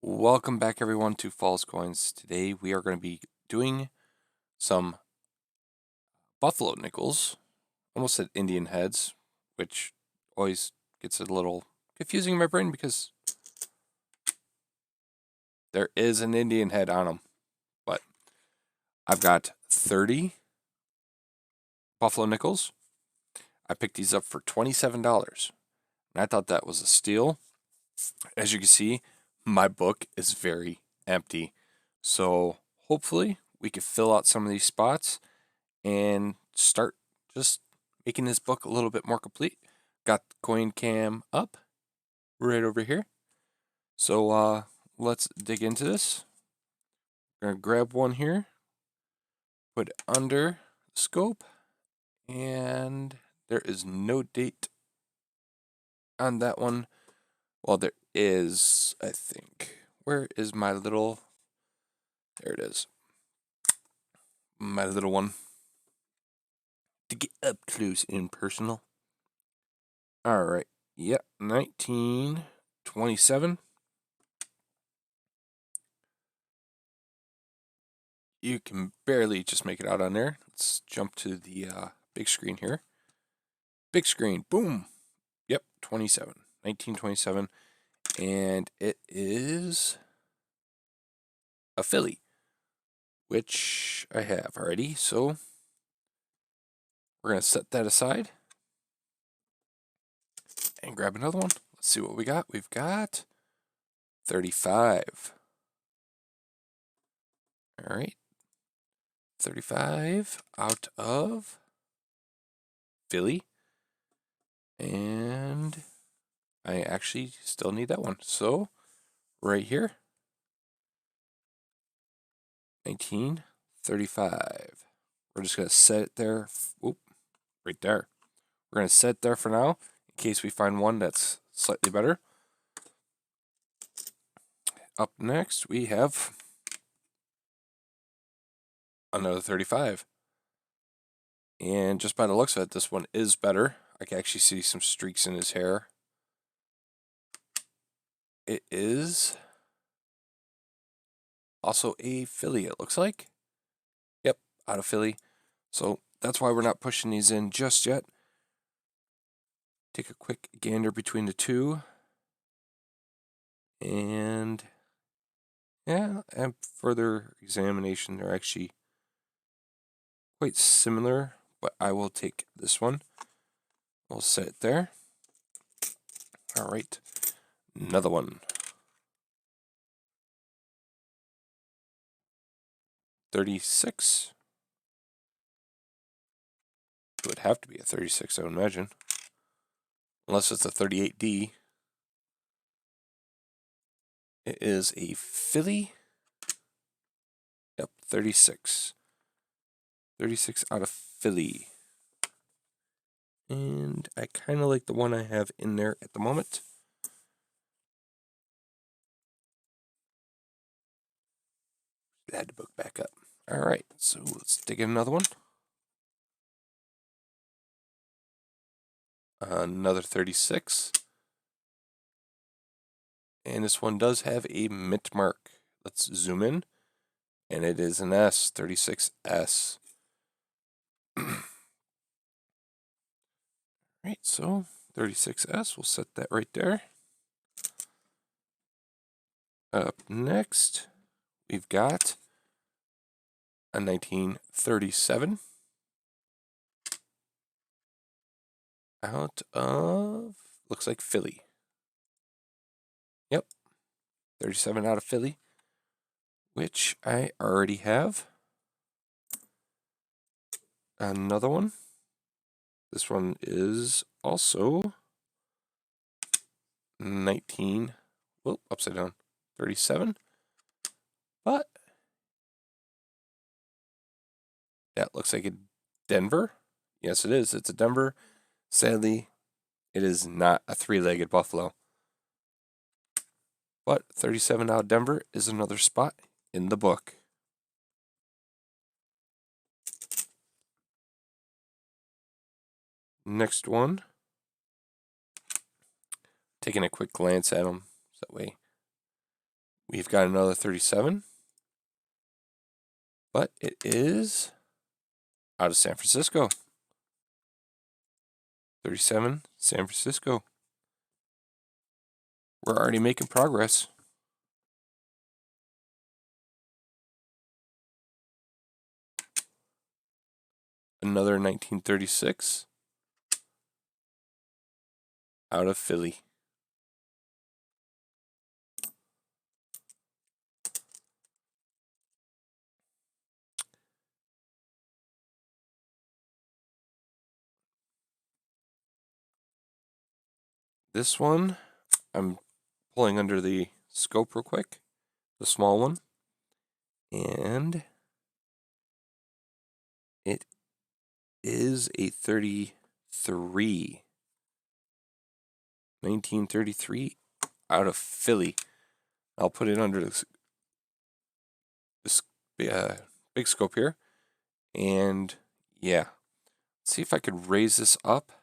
Welcome back everyone to Falls Coins. Today we are going to be doing some buffalo nickels. Almost said Indian heads, which always gets a little confusing in my brain because there is an Indian head on them. But I've got 30 buffalo nickels. I picked these up for $27 and I thought that was a steal. As you can see, my book is very empty. So hopefully we can fill out some of these spots and start just making this book a little bit more complete. Got the coin cam up right over here. So let's dig into this. I'm gonna grab one here, put it under the scope, and there is no date on that one. Well, there is, I think. Where is my little... There it is. My little one. To get up close and personal. Alright. Yep, 1927. You can barely just make it out on there. Let's jump to the big screen here. Big screen, boom. Yep, 1927. And it is a Philly, which I have already. So we're going to set that aside and grab another one. Let's see what we got. We've got 35. All right. 35 out of Philly. And I actually still need that one. So right here, 1935. We're just going to set it there. Whoop, right there. We're going to set it there for now in case we find one that's slightly better. Up next, we have another 35. And just by the looks of it, this one is better. I can actually see some streaks in his hair. It is also a Philly, it looks like. Yep, out of Philly. So that's why we're not pushing these in just yet. Take a quick gander between the two. And yeah, and further examination, they're actually quite similar, but I will take this one. We'll set it there. All right, another one. 36. It would have to be a 36, I would imagine. Unless it's a 38D. It is a Philly. Yep, 36. 36 out of Philly. And I kind of like the one I have in there at the moment. Add the book back up. All right, so let's dig in another one. Another 36. And this one does have a mint mark. Let's zoom in. And it is an S, 36S. Right, so 36S, we'll set that right there. Up next, we've got a 1937 out of, looks like Philly. Yep, 37 out of Philly, which I already have. Another one. This one is also 19, whoop, upside down, 37. But that looks like a Denver. Yes, it is. It's a Denver. Sadly, it is not a three-legged buffalo. But 37 out of Denver is another spot in the book. Next one. Taking a quick glance at them. So that way we've got another 37, but it is out of San Francisco. 37, San Francisco. We're already making progress. Another 1936 out of Philly. This one, I'm pulling under the scope real quick, the small one, and it is a 33. 1933 out of Philly. I'll put it under this big scope here. And yeah, let's see if I could raise this up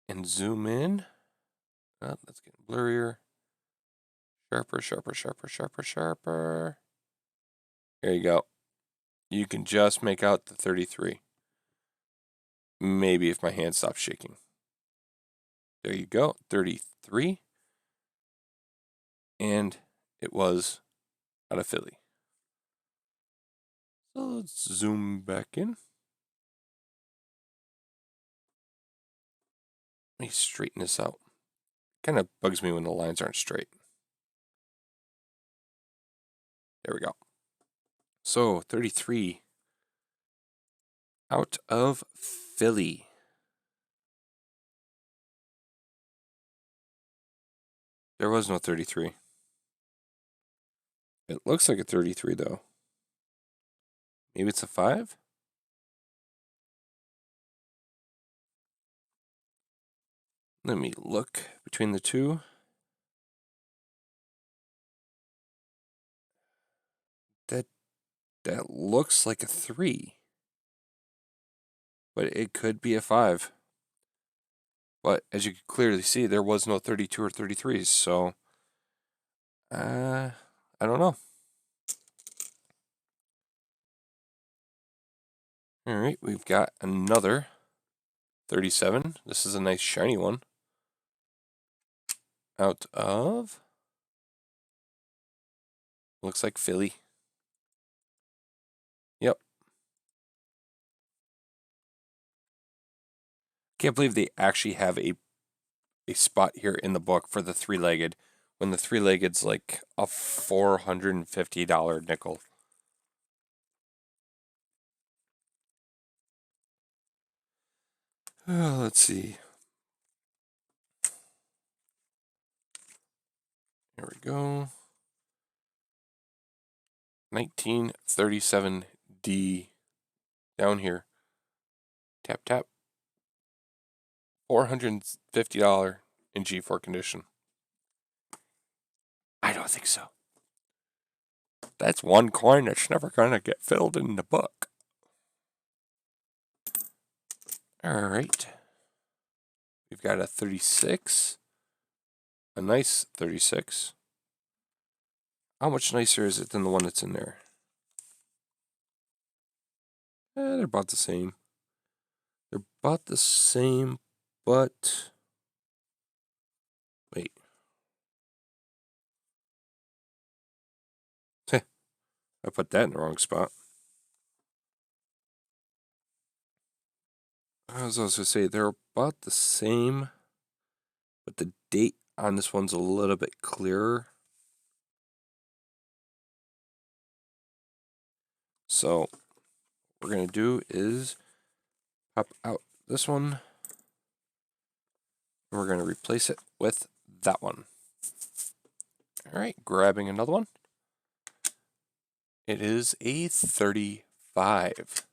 and zoom in. Oh, that's getting blurrier. Sharper, sharper, sharper, sharper, sharper. There you go. You can just make out the 33. Maybe if my hand stops shaking. There you go, 33. And it was out of Philly. So let's zoom back in. Let me straighten this out. Kind of bugs me when the lines aren't straight. There we go. So 33 out of Philly. There was no 33. It looks like a 33 though. Maybe it's a 5? Let me look between the two. That looks like a 3. But it could be a 5. But as you can clearly see, there was no 32 or 33s, so I don't know. All right, we've got another 37. This is a nice shiny one. Out of, looks like Philly. Yep. Can't believe they actually have a spot here in the book for the three-legged, when the three-legged's like a $450 nickel. Let's see. Here we go. 1937D down here. Tap, tap. $450 in G4 condition. I don't think so. That's one coin that's never going to get filled in the book. All right. We've got a 36. A nice 36. How much nicer is it than the one that's in there? They're about the same. They're about the same, but wait. I put that in the wrong spot. I was also going to say they're about the same, but the date on this one's a little bit clearer. So what we're going to do is pop out this one. And we're going to replace it with that one. All right, grabbing another one. It is a 35.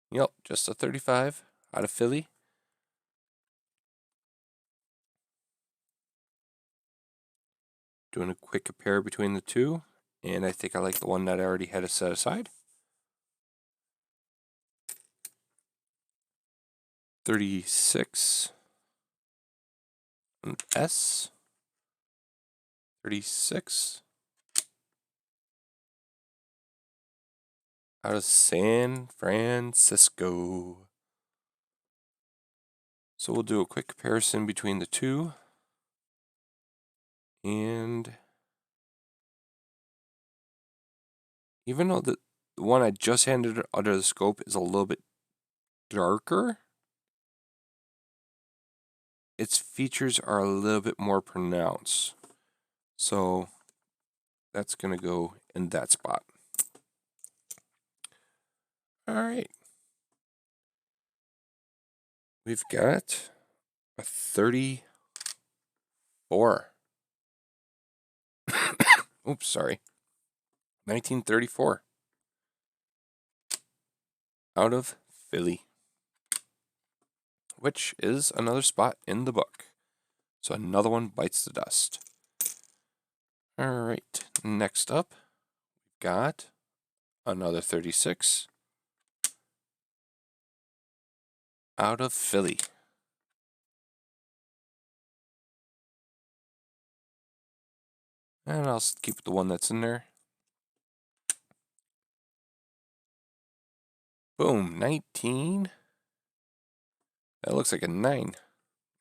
Yep, just a 35 out of Philly. Doing a quick compare between the two, and I think I like the one that I already had it set aside. 36. An S. 36. Out of San Francisco. So we'll do a quick comparison between the two. And even though the one I just handed under the scope is a little bit darker, its features are a little bit more pronounced. So that's going to go in that spot. All right. We've got a 34. Oops, sorry. 1934. Out of Philly. Which is another spot in the book. So another one bites the dust. All right. Next up, we've got another 36. Out of Philly. And I'll keep the one that's in there. Boom, 19. That looks like a 9.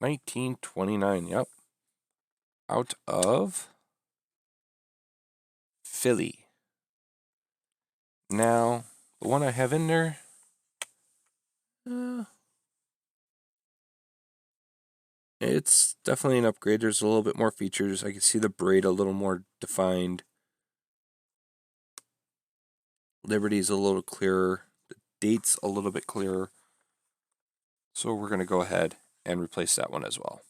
1929, yep. Out of Philly. Now, the one I have in there, it's definitely an upgrade. There's a little bit more features. I can see the braid a little more defined. Liberty's a little clearer. The date's a little bit clearer. So we're going to go ahead and replace that one as well.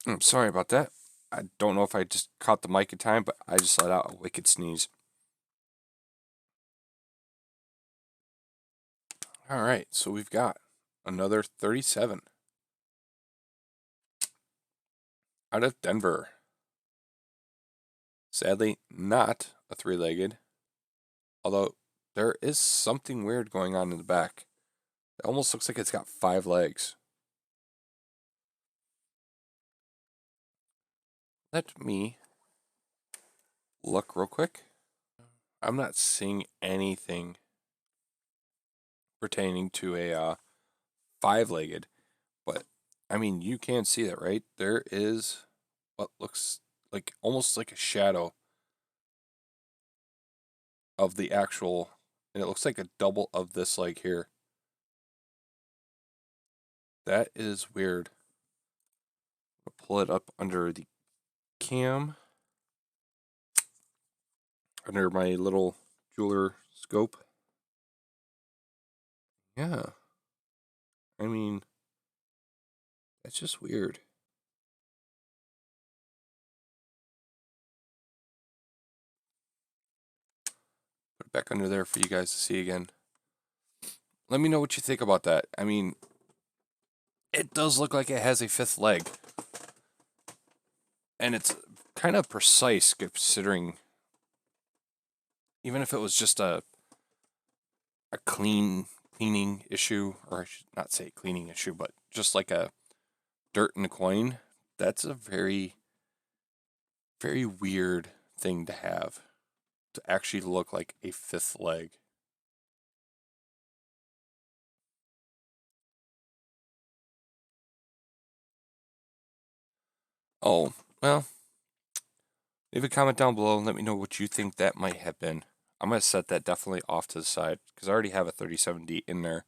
I'm sorry about that. I don't know if I just caught the mic in time, but I just let out a wicked sneeze. All right, so we've got another 37. Out of Denver. Sadly, not a three-legged, although there is something weird going on in the back. It almost looks like it's got 5 legs. Let me look real quick. I'm not seeing anything pertaining to a 5-legged, but I mean, you can see that, right? There is what looks like almost like a shadow of the actual, and it looks like a double of this leg here. That is weird. I'll pull it up under the cam, under my little jeweler scope. Yeah. I mean, that's just weird. Put it back under there for you guys to see again. Let me know what you think about that. I mean, it does look like it has a 5th leg. And it's kind of precise considering, even if it was just a cleaning issue, or I should not say cleaning issue, but just like a dirt in a coin, that's a very, very weird thing to have, to actually look like a 5th leg. Oh, well, leave a comment down below and let me know what you think that might have been. I'm going to set that definitely off to the side because I already have a 37D in there.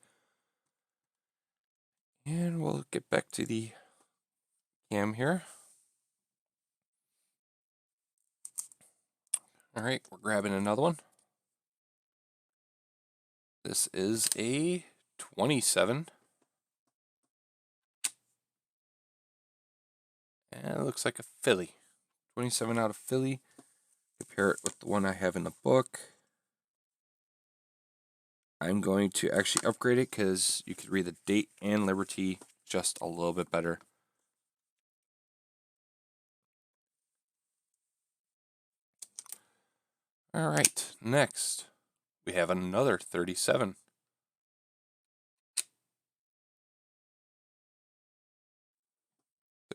And we'll get back to the cam here. All right, we're grabbing another one. This is a 27. And it looks like a Philly. 27 out of Philly. Compare it with the one I have in the book. I'm going to actually upgrade it because you could read the date and Liberty just a little bit better. All right, next we have another 37.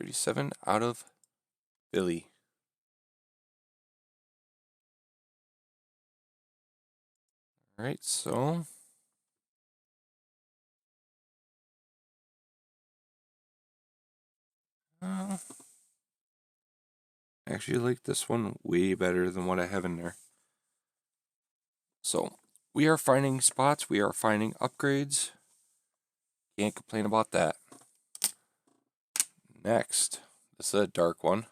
$37 out of Philly. All right, so I actually like this one way better than what I have in there. So we are finding spots, we are finding upgrades. Can't complain about that. Next, this is a dark one.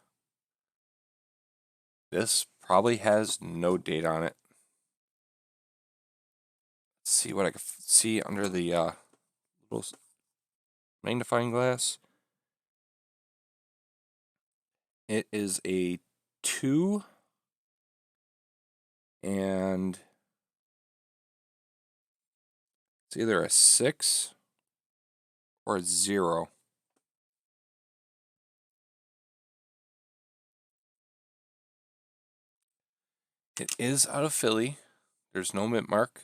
This probably has no date on it. Let's see what I can see under the little magnifying glass. It is a 2 and it's either a 6 or a 0. It is out of Philly. There's no mint mark.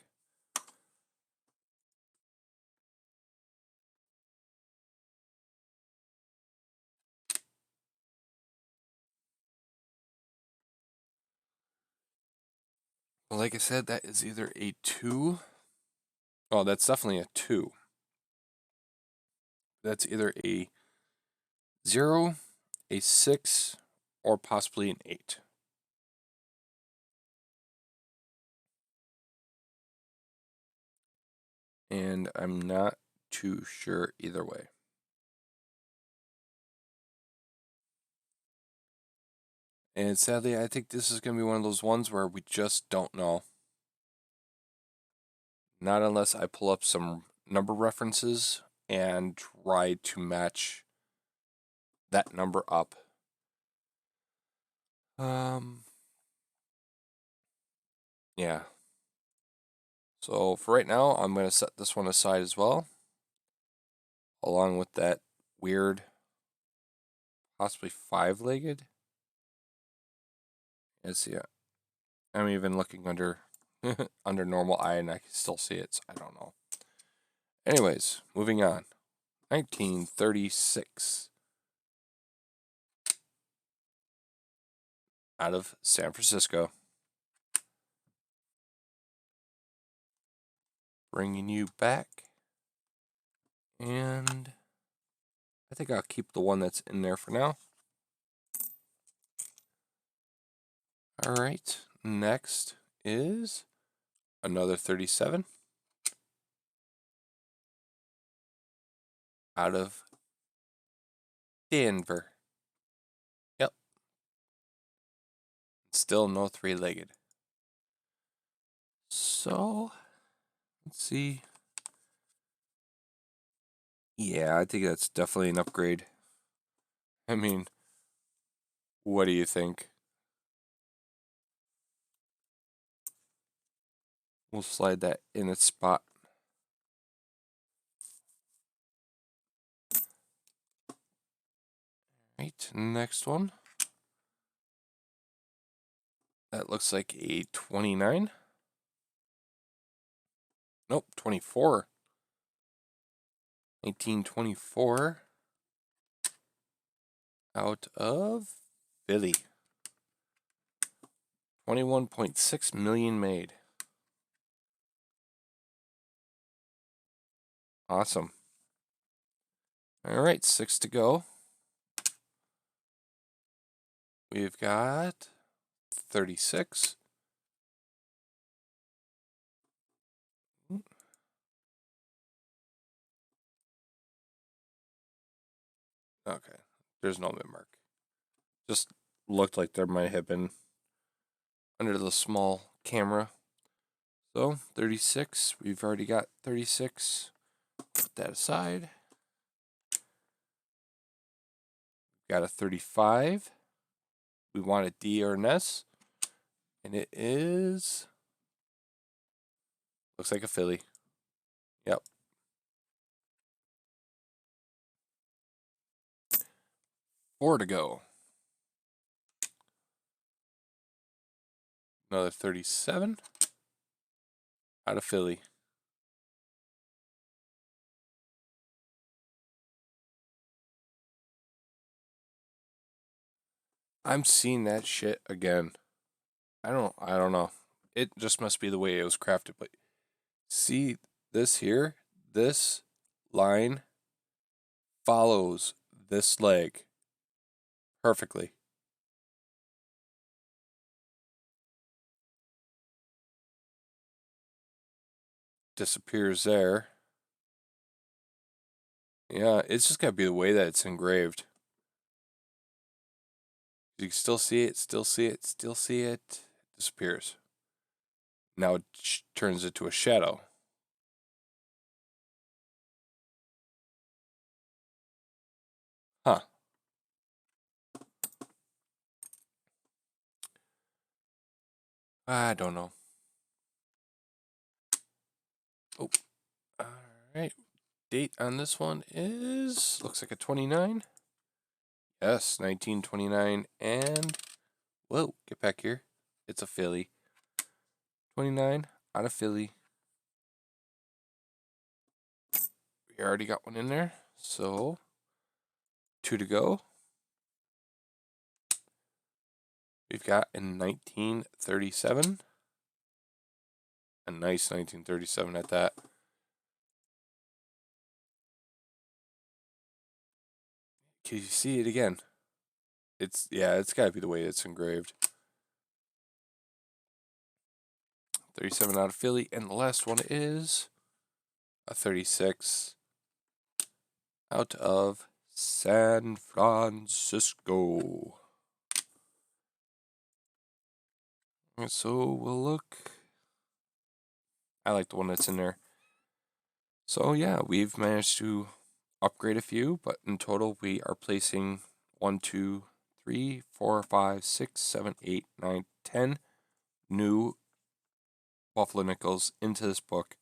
Well, like I said, that is either a 2. Oh, that's definitely a 2. That's either a 0, a 6, or possibly an 8. And I'm not too sure either way. And sadly, I think this is going to be one of those ones where we just don't know. Not unless I pull up some number references and try to match that number up. Yeah. So for right now, I'm going to set this one aside as well, along with that weird, possibly 5-legged. Let's see. I'm even looking under under normal eye, and I can still see it. So I don't know. Anyways, moving on. 1936. Out of San Francisco. Bringing you back. And I think I'll keep the one that's in there for now. All right, next is another 37. Out of Denver. Yep. Still no 3-legged. So, let's see. Yeah, I think that's definitely an upgrade. I mean, what do you think? We'll slide that in its spot. Right, next one. That looks like a 29. Nope, 24. 1924. Out of Philly. 21.6 million made. Awesome. All right, 6 to go. We've got 36. Okay, there's no mint mark. Just looked like there might have been under the small camera. So 36, we've already got 36. Put that aside. Got a 35. We want a D or an S. And it is, looks like a Philly. Yep. 4 to go. Another 37 out of Philly. I'm seeing that shit again. I don't know. It just must be the way it was crafted, but see this here? This line follows this leg perfectly. Disappears there. Yeah, it's just gotta be the way that it's engraved. You can still see it, still see it, still see it. Disappears. Now it turns into a shadow. Huh. I don't know. Oh, all right. Date on this one is, looks like a 29. Yes, 1929. And, whoa, get back here. It's a Philly. 29 out of Philly. We already got one in there. So, 2 to go. We've got in 1937. A nice 1937 at that. Can you see it again? It's got to be the way it's engraved. 37 out of Philly, and the last one is a 36 out of San Francisco. And so we'll look. I like the one that's in there. So yeah, we've managed to upgrade a few, but in total we are placing 1, 2, 3, 4, 5, 6, 7, 8, 9, 10 new Buffalo Nickels into this book.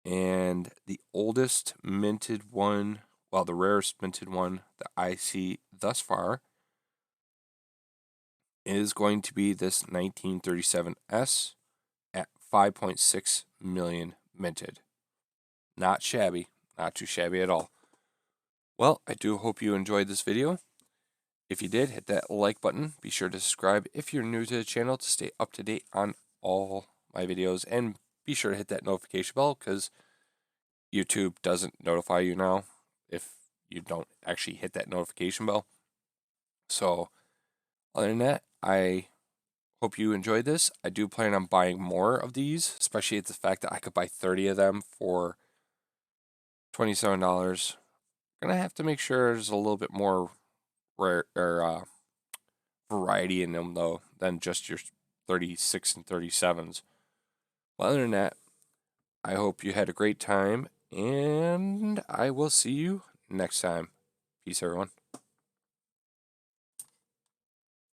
And the oldest minted one, well, the rarest minted one that I see thus far is going to be this 1937S at 5.6 million minted. Not shabby, not too shabby at all. Well, I do hope you enjoyed this video. If you did, hit that like button. Be sure to subscribe if you're new to the channel to stay up to date on all my videos. And be sure to hit that notification bell because YouTube doesn't notify you now if you don't actually hit that notification bell. So, other than that, I hope you enjoyed this. I do plan on buying more of these, especially at the fact that I could buy 30 of them for $27. Gonna have to make sure there's a little bit more rare or variety in them though than just your 36 and 37s. Well, other than that, I hope you had a great time, and I will see you next time. Peace, everyone.